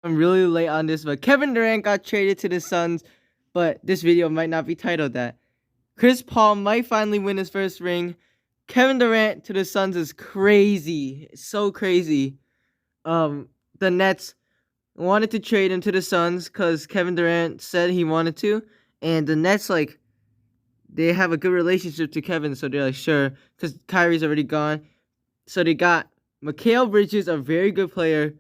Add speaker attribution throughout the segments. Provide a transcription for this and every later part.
Speaker 1: I'm really late on this, but Kevin Durant got traded to the Suns, but this video might not be titled that. Chris Paul might finally win his first ring. Kevin Durant to the Suns is crazy. It's so crazy. The Nets wanted to trade him to the Suns because Kevin Durant said he wanted to, and the Nets, like, they have a good relationship to Kevin, so they're like, sure, because Kyrie's already gone. So they got Mikal Bridges, a very good player,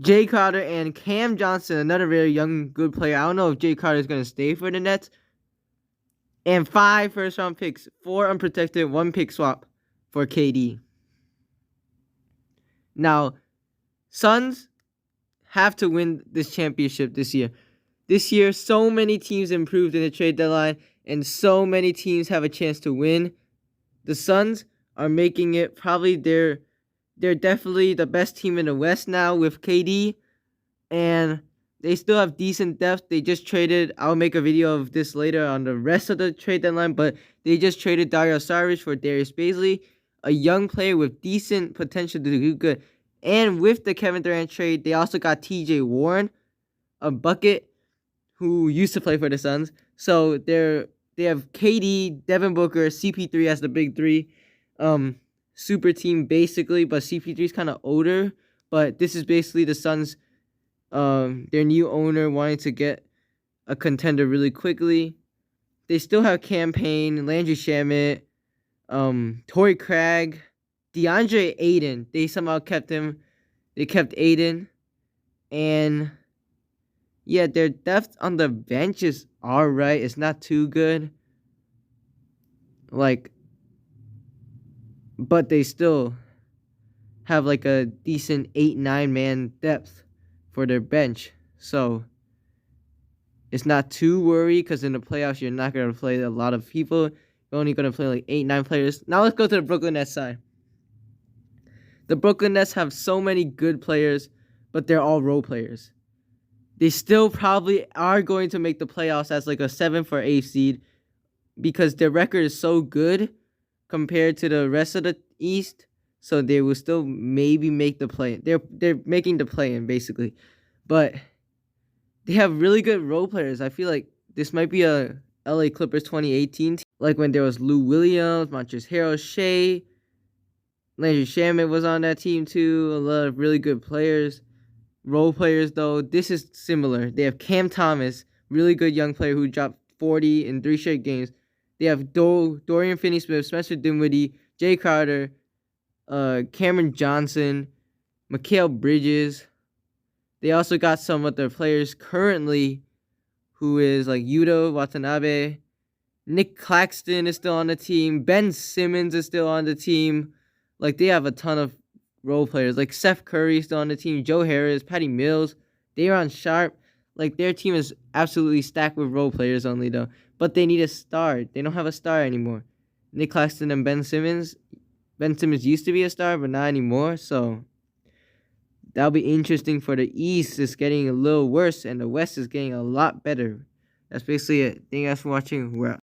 Speaker 1: Jay Crowder, and Cam Johnson, another very young, good player. I don't know if Jay Crowder is going to stay for the Nets. And 5 first-round picks, 4 unprotected, 1 pick swap for KD. Now, Suns have to win this championship this year. This year, so many teams improved in the trade deadline, and so many teams have a chance to win. The Suns are making it probably they're definitely the best team in the West now with KD, and they still have decent depth. They just traded, I'll make a video of this later on the rest of the trade deadline, but they just traded Dario Saric for Darius Bazley, a young player with decent potential to do good. And with the Kevin Durant trade, they also got TJ Warren, a bucket who used to play for the Suns. So they have KD, Devin Booker, CP3 as the big three. Super team basically, but CP3 is kind of older. But this is basically the Suns, their new owner wanting to get a contender really quickly. They still have Campaign, Landry Shamet, Torrey Craig, DeAndre Ayton. They somehow kept him. They kept Ayton. And yeah, their depth on the bench is alright. It's not too good. Like, but they still have like a decent 8-9 man depth for their bench. So it's not too worried because in the playoffs you're not going to play a lot of people. You're only going to play like 8-9 players. Now let's go to the Brooklyn Nets side. The Brooklyn Nets have so many good players, but they're all role players. They still probably are going to make the playoffs as like a 7th or 8th seed because their record is so good compared to the rest of the East. So they will still maybe make the play. They're making the play-in basically, but they have really good role players. I feel like this might be a LA Clippers 2018 team, like when there was Lou Williams, Montrezl Harrell, Shea, Landry Shamet was on that team too. A lot of really good players. Role players though, this is similar. They have Cam Thomas, really good young player who dropped 40 in 3 straight games. They have Dorian Finney-Smith, Spencer Dinwiddie, Jay Crowder, Cameron Johnson, Mikal Bridges. They also got some of their players currently, who is like Yuta Watanabe. Nick Claxton is still on the team. Ben Simmons is still on the team. Like, they have a ton of role players. Like, Seth Curry is still on the team. Joe Harris, Patty Mills, Daron Sharp. Like, their team is absolutely stacked with role players only, though. But they need a star. They don't have a star anymore. Nick Claxton and Ben Simmons. Ben Simmons used to be a star, but not anymore. So that'll be interesting for the East. It's getting a little worse, and the West is getting a lot better. That's basically it. Thank you guys for watching. We're out.